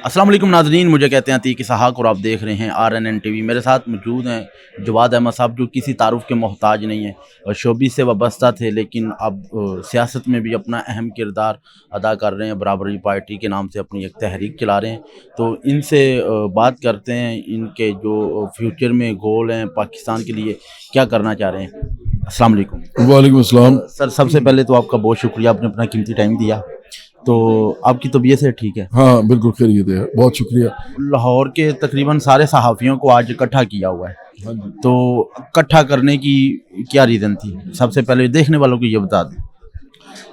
السلام علیکم ناظرین، مجھے کہتے ہیں عتیق اسحاق اور آپ دیکھ رہے ہیں RNN ٹی وی۔ میرے ساتھ موجود ہیں جواد احمد صاحب، جو کسی تعارف کے محتاج نہیں ہیں اور شوبی سے وابستہ تھے، لیکن اب سیاست میں بھی اپنا اہم کردار ادا کر رہے ہیں۔ برابری پارٹی کے نام سے اپنی ایک تحریک چلا رہے ہیں، تو ان سے بات کرتے ہیں ان کے جو فیوچر میں گول ہیں، پاکستان کے لیے کیا کرنا چاہ رہے ہیں۔ السلام علیکم۔ وعلیکم السلام سر، سب سے پہلے تو آپ کا بہت شکریہ، آپ نے اپنا قیمتی ٹائم دیا۔ تو آپ کی طبیعت سے ٹھیک ہے؟ ہاں بالکل خیریت ہے، بہت شکریہ۔ لاہور کے تقریباً سارے صحافیوں کو آج اکٹھا کیا ہوا ہے، ہاں جی، تو اکٹھا کرنے کی کیا ریزن تھی؟ سب سے پہلے دیکھنے والوں کو یہ بتا دیں۔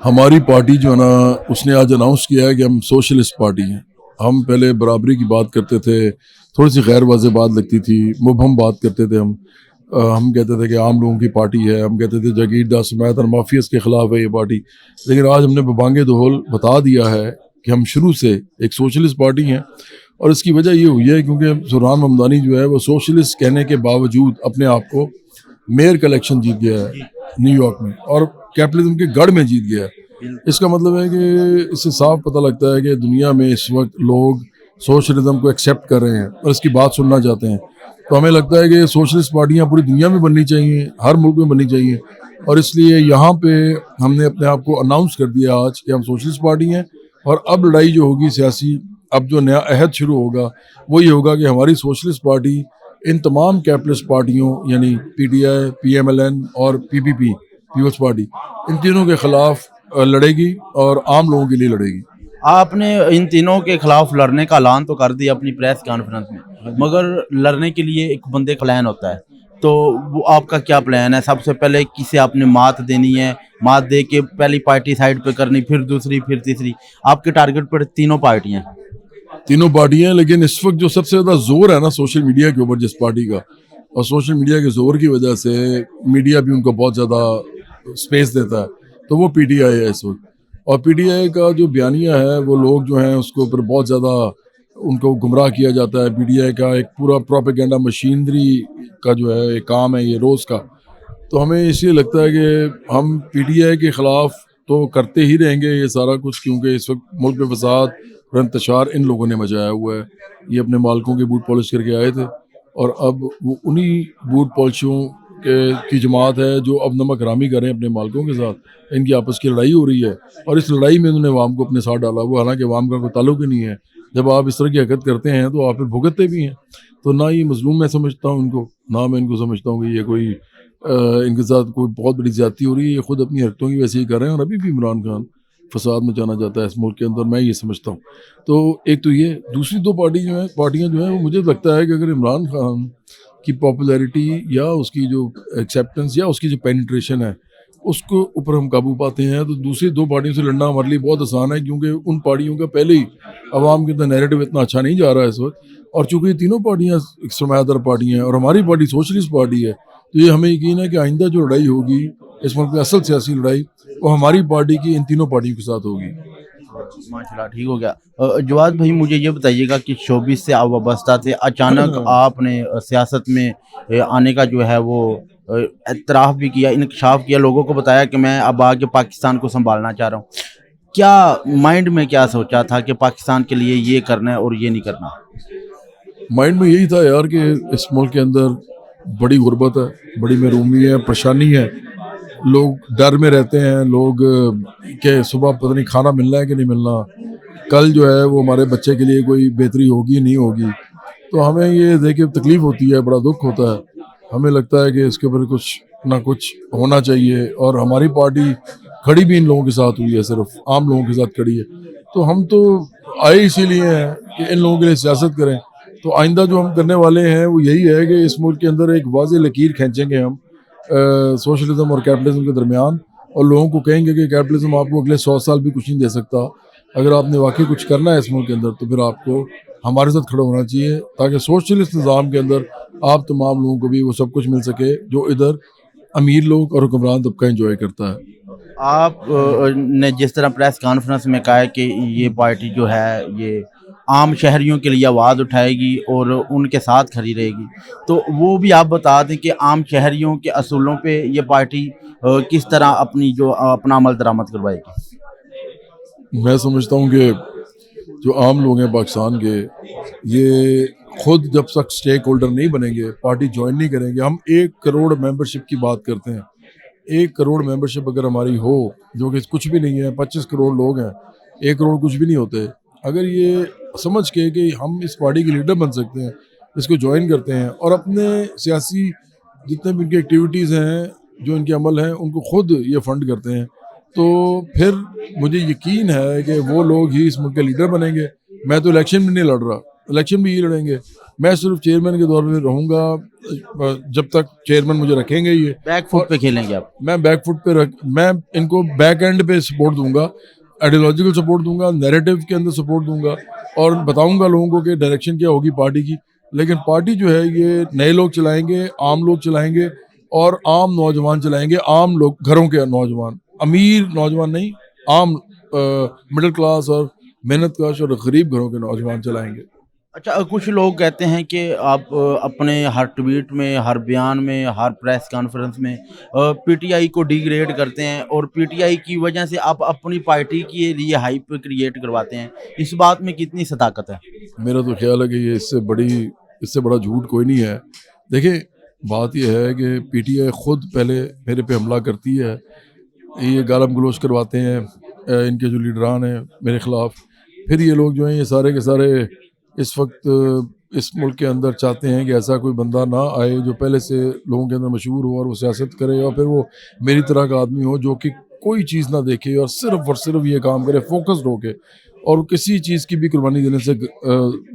ہماری پارٹی جو ہے نا، اس نے آج اناؤنس کیا ہے کہ ہم سوشلسٹ پارٹی ہیں۔ ہم پہلے برابری کی بات کرتے تھے، تھوڑی سی غیر واضح بات لگتی تھی، مبہم بات کرتے تھے ہم کہتے تھے کہ عام لوگوں کی پارٹی ہے، ہم کہتے تھے جاگیردار سمیت اور مافیاز کے خلاف ہے یہ پارٹی۔ لیکن آج ہم نے ببانگ دہل بتا دیا ہے کہ ہم شروع سے ایک سوشلسٹ پارٹی ہیں، اور اس کی وجہ یہ ہوئی ہے کیونکہ سہران ممدانی جو ہے وہ سوشلسٹ کہنے کے باوجود اپنے آپ کو میئر کا الیکشن جیت گیا ہے نیو یارک میں، اور کیپٹلزم کے گڑھ میں جیت گیا ہے۔ اس کا مطلب ہے کہ اس سے صاف پتہ لگتا ہے کہ دنیا میں اس وقت لوگ سوشلزم کو ایکسیپٹ کر رہے ہیں اور اس کی بات سننا چاہتے ہیں۔ تو ہمیں لگتا ہے کہ سوشلسٹ پارٹیاں پوری دنیا میں بننی چاہیے، ہر ملک میں بننی چاہیے، اور اس لیے یہاں پہ ہم نے اپنے آپ کو اناؤنس کر دیا آج کہ ہم سوشلسٹ پارٹی ہیں۔ اور اب لڑائی جو ہوگی سیاسی، اب جو نیا عہد شروع ہوگا وہ یہ ہوگا کہ ہماری سوشلسٹ پارٹی ان تمام کیپٹلسٹ پارٹیوں یعنی P T I, P M L N اور پی پی پی پیپلز پارٹی، ان تینوں کے خلاف لڑے گی اور عام لوگوں کے لیے لڑے گی۔ آپ نے ان تینوں کے خلاف لڑنے کا اعلان تو کر دیا اپنی پریس کانفرنس میں، مگر لڑنے کے لیے ایک بندے کا پلان ہوتا ہے، تو وہ آپ کا کیا پلان ہے؟ سب سے پہلے کسے آپ نے مات دینی ہے؟ مات دے کے پہلی پارٹی سائڈ پہ کرنی، پھر دوسری، پھر تیسری؟ آپ کے ٹارگٹ پر تینوں پارٹیاں ہیں؟ تینوں پارٹیاں، لیکن اس وقت جو سب سے زیادہ زور ہے نا سوشل میڈیا کے اوپر جس پارٹی کا، اور سوشل میڈیا کے زور کی وجہ سے میڈیا بھی ان کو بہت زیادہ سپیس دیتا ہے، تو وہ پی ٹی آئی ہے اس وقت۔ اور پی ٹی آئی کا جو بیانیہ ہے، وہ لوگ جو ہیں اس کے اوپر بہت زیادہ ان کو گمراہ کیا جاتا ہے۔ پی ٹی آئی کا ایک پورا پروپیگنڈا مشینری کا جو ہے ایک کام ہے یہ روز کا۔ تو ہمیں اس لیے لگتا ہے کہ ہم پی ٹی آئی کے خلاف تو کرتے ہی رہیں گے یہ سارا کچھ، کیونکہ اس وقت ملک میں فساد اور انتشار ان لوگوں نے مچایا ہوا ہے۔ یہ اپنے مالکوں کے بوٹ پالش کر کے آئے تھے، اور اب وہ انہی بوٹ پالشوں کی جماعت ہے جو اب نمک حرامی کر رہے ہیں اپنے مالکوں کے ساتھ۔ ان کی آپس کی لڑائی ہو رہی ہے، اور اس لڑائی میں انہوں نے عوام کو اپنے ساتھ ڈالا ہوا، حالانکہ عوام کا کوئی تعلق ہی نہیں ہے۔ جب آپ اس طرح کی حرکت کرتے ہیں تو آپ پھر بھگتتے بھی ہیں۔ تو نہ یہ مظلوم میں سمجھتا ہوں ان کو، نہ میں ان کو سمجھتا ہوں کہ یہ کوئی ان کے ساتھ کوئی بہت بڑی زیادتی ہو رہی ہے۔ یہ خود اپنی حرکتوں کی ویسے ہی کر رہے ہیں، اور ابھی بھی عمران خان فساد میں جانا جاتا ہے اس ملک کے اندر، میں یہ سمجھتا ہوں۔ تو ایک تو یہ، دوسری دو پارٹیاں جو ہیں وہ مجھے لگتا ہے کہ اگر عمران خان کی پاپولیرٹی یا اس کی جو ایکسیپٹنس یا اس کی جو پینیٹریشن ہے اس کو اوپر ہم قابو پاتے ہیں، تو دوسری دو پارٹیوں سے لڑنا ہمارے لیے بہت آسان ہے، کیونکہ ان پارٹیوں کا پہلے ہی عوام کے اندر نیریٹو اتنا اچھا نہیں جا رہا ہے اس وقت۔ اور چونکہ یہ تینوں پارٹیاں سرمایہ دار پارٹیاں ہیں اور ہماری پارٹی سوشلسٹ پارٹی ہے، تو یہ ہمیں یقین ہے کہ آئندہ جو لڑائی ہوگی اس ملک میں، اصل سیاسی لڑائی، وہ ہماری پارٹی کی ان تینوں پارٹیوں کے ساتھ ہوگی۔ ماشاءاللہ، ٹھیک ہو گیا۔ جواد بھائی، مجھے یہ بتائیے گا کہ شوبیز سے آپ وابستہ تھے، اچانک آپ نے سیاست میں آنے کا جو ہے وہ اعتراف بھی کیا، انکشاف کیا، لوگوں کو بتایا کہ میں اب آگے پاکستان کو سنبھالنا چاہ رہا ہوں۔ کیا مائنڈ میں کیا سوچا تھا کہ پاکستان کے لیے یہ کرنا ہے اور یہ نہیں کرنا؟ مائنڈ میں یہی تھا یار کہ اس ملک کے اندر بڑی غربت ہے، بڑی محرومی ہے، پریشانی ہے، لوگ ڈر میں رہتے ہیں، لوگ کہ صبح پتہ نہیں کھانا ملنا ہے کہ نہیں ملنا، کل جو ہے وہ ہمارے بچے کے لیے کوئی بہتری ہوگی نہیں ہوگی۔ تو ہمیں یہ دیکھ کے تکلیف ہوتی ہے، بڑا دکھ ہوتا ہے۔ ہمیں لگتا ہے کہ اس کے اوپر کچھ نہ کچھ ہونا چاہیے، اور ہماری پارٹی کھڑی بھی ان لوگوں کے ساتھ ہوئی ہے، صرف عام لوگوں کے ساتھ کھڑی ہے۔ تو ہم تو آئے اسی لیے ہیں کہ ان لوگوں کے لیے سیاست کریں۔ تو آئندہ جو ہم کرنے والے ہیں وہ یہی ہے کہ اس ملک کے اندر ایک واضح لکیر کھینچیں گے ہم سوشلزم اور کیپٹلزم کے درمیان، اور لوگوں کو کہیں گے کہ کیپٹلزم آپ کو اگلے 100 سال بھی کچھ نہیں دے سکتا۔ اگر آپ نے واقعی کچھ کرنا ہے اس ملک کے اندر تو پھر آپ کو ہمارے ساتھ کھڑا ہونا چاہیے، تاکہ سوشلسٹ نظام کے اندر آپ تمام لوگوں کو بھی وہ سب کچھ مل سکے جو ادھر امیر لوگ اور حکمران طبقہ انجوائے کرتا ہے۔ آپ نے جس طرح پریس کانفرنس میں کہا ہے کہ یہ پارٹی جو ہے یہ عام شہریوں کے لیے آواز اٹھائے گی اور ان کے ساتھ کھڑی رہے گی، تو وہ بھی آپ بتا دیں کہ عام شہریوں کے اصولوں پہ یہ پارٹی کس طرح اپنا عمل درآمد کروائے گی؟ میں سمجھتا ہوں کہ جو عام لوگ ہیں پاکستان کے، یہ خود جب تک اسٹیک ہولڈر نہیں بنیں گے، پارٹی جوائن نہیں کریں گے. ہم 1 کروڑ ممبرشپ کی بات کرتے ہیں. 1 کروڑ ممبرشپ اگر ہماری ہو، جو کہ کچھ بھی نہیں ہے، 25 کروڑ لوگ ہیں، 1 کروڑ کچھ بھی نہیں ہوتے. اگر یہ سمجھ کے کہ ہم اس پارٹی کے لیڈر بن سکتے ہیں، اس کو جوائن کرتے ہیں اور اپنے سیاسی جتنے بھی ان کی ایکٹیویٹیز ہیں، جو ان کے عمل ہیں، ان کو خود یہ فنڈ کرتے ہیں، تو پھر مجھے یقین ہے کہ وہ لوگ ہی اس ملک کے لیڈر بنیں گے. میں تو الیکشن بھی نہیں لڑ رہا، الیکشن بھی یہ لڑیں گے. میں صرف چیئرمین کے طور پہ رہوں گا جب تک چیئرمین مجھے رکھیں گے یہ. بیک اور فٹ پہ کھیلیں گے آپ؟ میں بیک فٹ پہ میں ان کو بیک اینڈ پہ سپورٹ دوں گا، آئیڈیالوجیکل سپورٹ دوں گا، نیریٹو کے اندر سپورٹ دوں گا، اور بتاؤں گا لوگوں کو کہ ڈائریکشن کیا ہوگی پارٹی کی. لیکن پارٹی جو ہے یہ نئے لوگ چلائیں گے، عام لوگ چلائیں گے، اور عام نوجوان چلائیں گے. عام لوگ، گھروں کے نوجوان، امیر نوجوان نہیں، عام مڈل کلاس اور محنت کش اور غریب گھروں کے نوجوان چلائیں گے. اچھا، کچھ لوگ کہتے ہیں کہ آپ اپنے ہر ٹویٹ میں، ہر بیان میں، ہر پریس کانفرنس میں پی ٹی آئی کو ڈی گریڈ کرتے ہیں، اور پی ٹی آئی کی وجہ سے آپ اپنی پارٹی کے لیے ہائپ کریٹ کرواتے ہیں. اس بات میں کتنی صداقت ہے؟ میرا تو خیال ہے کہ یہ اس سے بڑا جھوٹ کوئی نہیں ہے. دیکھیں، بات یہ ہے کہ پی ٹی آئی خود پہلے میرے پہ حملہ کرتی ہے، یہ گالم گلوچ کرواتے ہیں ان کے جو لیڈران ہیں میرے خلاف. پھر یہ لوگ جو ہیں یہ سارے کے سارے اس وقت اس ملک کے اندر چاہتے ہیں کہ ایسا کوئی بندہ نہ آئے جو پہلے سے لوگوں کے اندر مشہور ہو اور وہ سیاست کرے، اور پھر وہ میری طرح کا آدمی ہو جو کہ کوئی چیز نہ دیکھے اور صرف یہ کام کرے فوکسڈ ہو کے، اور کسی چیز کی بھی قربانی دینے سے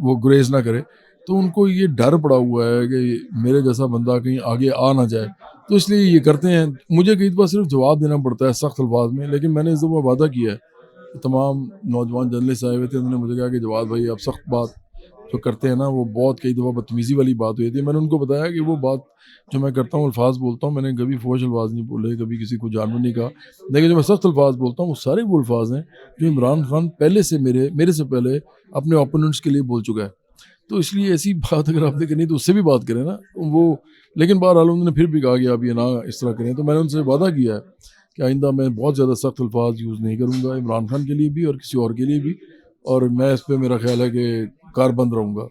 وہ گریز نہ کرے. تو ان کو یہ ڈر پڑا ہوا ہے کہ میرے جیسا بندہ کہیں آگے آ نہ جائے، تو اس لیے یہ کرتے ہیں. مجھے کئی دفعہ صرف جواب دینا پڑتا ہے سخت الفاظ میں، لیکن میں نے اس دفعہ وعدہ کیا ہے. تمام نوجوان جرنلسٹ آئے ہوئے تھے، انہوں نے مجھے کہا کہ جواد بھائی آپ سخت بات جو کرتے ہیں نا، وہ بہت کئی دفعہ بدتمیزی والی بات ہوئی تھی. میں نے ان کو بتایا کہ وہ بات جو میں کرتا ہوں، الفاظ بولتا ہوں، میں نے کبھی فوش الفاظ نہیں بولے، کبھی کسی کو جانور نہیں کہا، لیکن جو میں سخت الفاظ بولتا ہوں وہ سارے وہ الفاظ ہیں جو عمران خان پہلے سے میرے سے پہلے اپنے اوپوننٹس کے لیے بول چکا ہے. تو اس لیے ایسی بات اگر آپ نے کرنی تو اس سے بھی بات کریں نا وہ. لیکن بہرحال انہوں نے پھر بھی کہا کہ آپ یہ نہ اس طرح کریں. تو میں نے ان سے وعدہ کیا ہے کہ آئندہ میں بہت زیادہ سخت الفاظ یوز نہیں کروں گا، عمران خان کے لیے بھی اور کسی اور کے لیے بھی، اور میں اس پہ میرا خیال ہے کہ کاربند رہوں گا.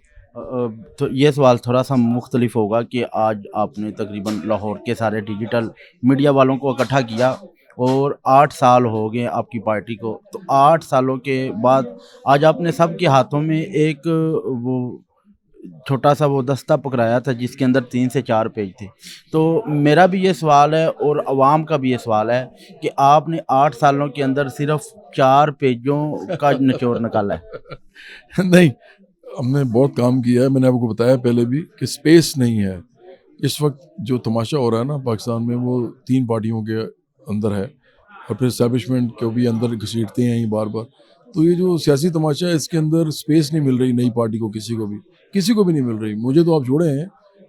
تو یہ سوال تھوڑا سا مختلف ہوگا کہ آج آپ نے تقریباً لاہور کے سارے ڈیجیٹل میڈیا والوں کو اکٹھا کیا، اور 8 سال ہو گئے آپ کی پارٹی کو. تو 8 سالوں کے بعد آج آپ نے سب کے ہاتھوں میں ایک وہ چھوٹا سا وہ دستہ پکڑایا تھا جس کے اندر 3 سے 4 پیج تھے. تو میرا بھی یہ سوال ہے اور عوام کا بھی یہ سوال ہے کہ آپ نے 8 سالوں کے اندر صرف 4 پیجوں کا نچوڑ نکالا ہے. نہیں، ہم نے بہت کام کیا ہے. میں نے آپ کو بتایا پہلے بھی کہ سپیس نہیں ہے. اس وقت جو تماشا ہو رہا ہے نا پاکستان میں، وہ 3 پارٹیوں کے اندر ہے، اور پھر اسٹیبلشمنٹ کو بھی اندر گھسیٹتے ہیں بار بار. تو یہ جو سیاسی تماشا ہے، اس کے اندر سپیس نہیں مل رہی نئی پارٹی کو، کسی کو بھی نہیں مل رہی. مجھے تو آپ چھوڑے ہیں،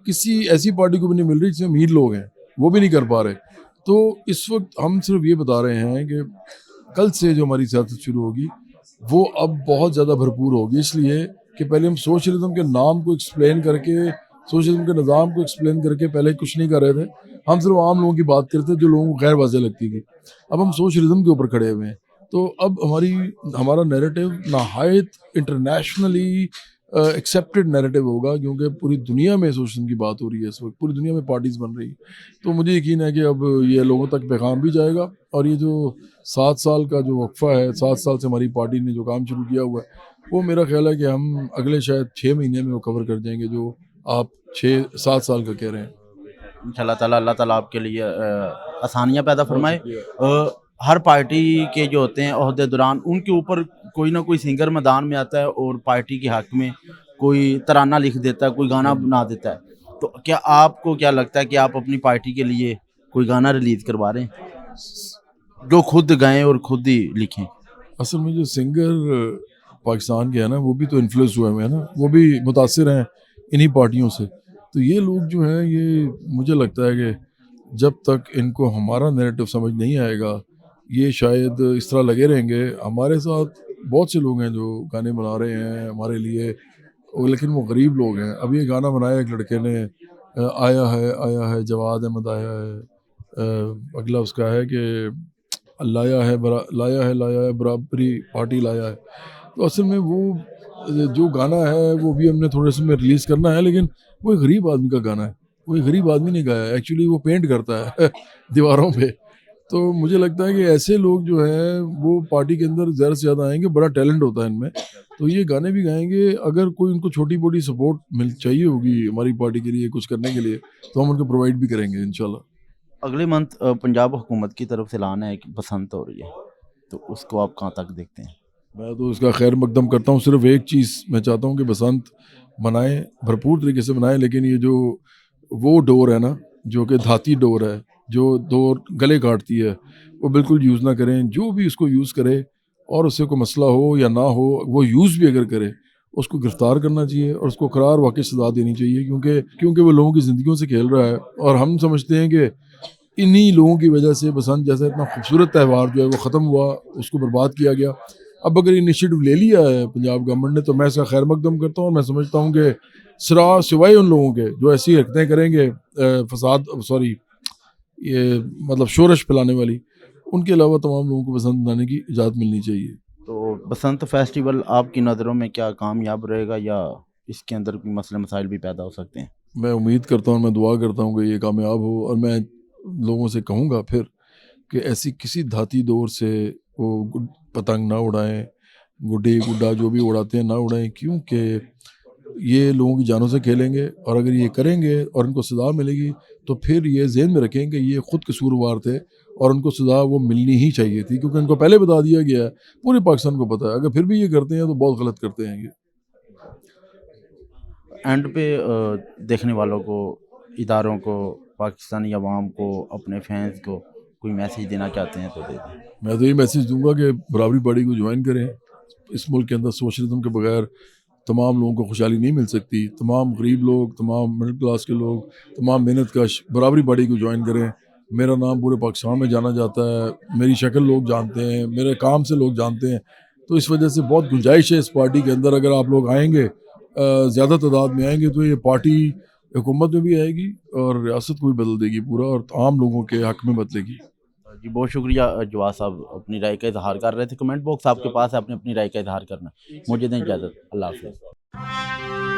کسی ایسی پارٹی کو بھی نہیں مل رہی جس میں امیر لوگ ہیں، وہ بھی نہیں کر پا رہے. تو اس وقت ہم صرف یہ بتا رہے ہیں کہ کل سے جو ہماری سیاست شروع ہوگی وہ اب بہت زیادہ بھرپور ہوگی. اس لیے کہ پہلے ہم سوشلزم کے نام کو ایکسپلین کر کے، سوشلزم کے نظام کو ایکسپلین کر کے پہلے کچھ نہیں کر رہے تھے. ہم صرف عام لوگوں کی بات کرتے جو لوگوں کو غیر واضح لگتی تھی. اب ہم سوشلزم کے اوپر کھڑے ہوئے ہیں. تو اب ہمارا نیریٹو نہایت انٹرنیشنلی ایکسیپٹڈ نیریٹو ہوگا، کیونکہ پوری دنیا میں سوشلزم کی بات ہو رہی ہے اس وقت، پوری دنیا میں پارٹیز بن رہی ہیں. تو مجھے یقین ہے کہ اب یہ لوگوں تک پیغام بھی جائے گا، اور یہ جو 7 سال کا جو وقفہ ہے، 7 سال سے ہماری پارٹی نے جو کام شروع کیا ہوا ہے، وہ میرا خیال ہے کہ ہم اگلے شاید 6 مہینے میں وہ کور کر جائیں گے جو آپ 7 سال کا کہہ رہے ہیں. انشاءاللہ تعالیٰ، اللہ تعالیٰ آپ کے لیے آسانیاں پیدا فرمائے. ہر پارٹی کے جو ہوتے ہیں عہدے دوران، ان کے اوپر کوئی نہ کوئی سنگر میدان میں آتا ہے اور پارٹی کے حق میں کوئی ترانہ لکھ دیتا ہے، کوئی گانا بنا دیتا ہے. تو کیا آپ کو کیا لگتا ہے کہ آپ اپنی پارٹی کے لیے کوئی گانا ریلیز کروا رہے ہیں جو خود گائیں اور خود ہی لکھیں؟ اصل میں جو سنگر پاکستان کے ہیں نا، وہ بھی تو انفلوئنس ہوئے ہیں نا، وہ بھی متاثر ہیں انہی پارٹیوں سے. تو یہ لوگ جو ہیں، یہ مجھے لگتا ہے کہ جب تک ان کو ہمارا نیریٹو سمجھ نہیں آئے گا، یہ شاید اس طرح لگے رہیں گے. ہمارے ساتھ بہت سے لوگ ہیں جو گانے بنا رہے ہیں ہمارے لیے، لیکن وہ غریب لوگ ہیں. اب یہ گانا بنایا ایک لڑکے نے، آیا ہے جواد احمد آیا ہے. اگلا اس کا ہے کہ لایا ہے برابری پارٹی لایا ہے. تو اصل میں وہ جو گانا ہے وہ بھی ہم نے تھوڑے سے میں ریلیز کرنا ہے، لیکن وہ ایک غریب آدمی کا گانا ہے، وہ ایک غریب آدمی نے گایا ہے، ایکچولی وہ پینٹ کرتا ہے دیواروں پہ. تو مجھے لگتا ہے کہ ایسے لوگ جو ہیں وہ پارٹی کے اندر زیادہ سے زیادہ آئیں گے، بڑا ٹیلنٹ ہوتا ہے ان میں، تو یہ گانے بھی گائیں گے. اگر کوئی ان کو چھوٹی موٹی سپورٹ چاہیے ہوگی ہماری پارٹی کے لیے کچھ کرنے کے لیے تو ہم ان کو پرووائڈ بھی کریں گے انشاءاللہ. اگلے منتھ پنجاب حکومت کی طرف سے اعلان ہے کہ بسنت ہو رہی ہے، تو اس کو آپ کہاں تک دیکھتے ہیں؟ میں تو اس کا خیر مقدم کرتا ہوں. صرف ایک چیز میں چاہتا ہوں کہ بسنت منائیں، بھرپور طریقے سے منائیں، لیکن یہ جو وہ ڈور ہے نا جو کہ دھاتی ڈور ہے، جو ڈور گلے کاٹتی ہے، وہ بالکل یوز نہ کریں. جو بھی اس کو یوز کرے اور اس سے کوئی مسئلہ ہو یا نہ ہو، وہ یوز بھی اگر کرے اس کو گرفتار کرنا چاہیے اور اس کو قرار واقعی سزا دینی چاہیے، کیونکہ وہ لوگوں کی زندگیوں سے کھیل رہا ہے. اور ہم سمجھتے ہیں کہ انہی لوگوں کی وجہ سے بسنت جیسا اتنا خوبصورت تہوار جو ہے وہ ختم ہوا، اس کو برباد کیا گیا. اب اگر انیشیٹو لے لیا ہے پنجاب گورنمنٹ نے تو میں اس کا خیر مقدم کرتا ہوں، اور میں سمجھتا ہوں کہ سوائے ان لوگوں کے جو ایسی حرکتیں کریں گے یہ مطلب شورش پھیلانے والی، ان کے علاوہ تمام لوگوں کو بسنت منانے کی اجازت ملنی چاہیے. تو بسنت فیسٹیول آپ کی نظروں میں کیا کامیاب رہے گا، یا اس کے اندر کوئی مسئلے مسائل بھی پیدا ہو سکتے ہیں؟ میں امید کرتا ہوں، میں دعا کرتا ہوں کہ یہ کامیاب ہو، اور میں لوگوں سے کہوں گا پھر کہ ایسی کسی دھاتی دور سے وہ پتنگ نہ اڑائیں، گڈے گڈا جو بھی اڑاتے ہیں نہ اڑائیں، کیونکہ یہ لوگوں کی جانوں سے کھیلیں گے. اور اگر یہ کریں گے اور ان کو سزا ملے گی تو پھر یہ ذہن میں رکھیں کہ یہ خود قصوروار تھے اور ان کو سزا وہ ملنی ہی چاہیے تھی، کیونکہ ان کو پہلے بتا دیا گیا ہے، پورے پاکستان کو پتہ ہے. اگر پھر بھی یہ کرتے ہیں تو بہت غلط کرتے ہیں یہ. اینڈ پہ دیکھنے والوں کو، اداروں کو، پاکستانی عوام کو، اپنے فینس کو کوئی میسیج دینا چاہتے ہیں تو دے دیں. میں تو یہ میسیج دوں گا کہ برابری پارٹی کو جوائن کریں. اس ملک کے اندر سوشلزم کے بغیر تمام لوگوں کو خوشحالی نہیں مل سکتی. تمام غریب لوگ، تمام مڈل کلاس کے لوگ، تمام محنت کش برابری پارٹی کو جوائن کریں. میرا نام پورے پاکستان میں جانا جاتا ہے، میری شکل لوگ جانتے ہیں، میرے کام سے لوگ جانتے ہیں، تو اس وجہ سے بہت گنجائش ہے اس پارٹی کے اندر. اگر آپ لوگ آئیں گے، زیادہ تعداد میں آئیں گے، تو یہ پارٹی حکومت میں بھی آئے گی اور ریاست کو بھی بدل دے گی پورا، اور عام لوگوں کے حق میں بدلے گی. جی بہت شکریہ جواد صاحب، اپنی رائے کا اظہار کر رہے تھے. کمنٹ باکس آپ کے پاس ہے، اپنی رائے کا اظہار کرنا. مجھے دیں اجازت. اللہ حافظ.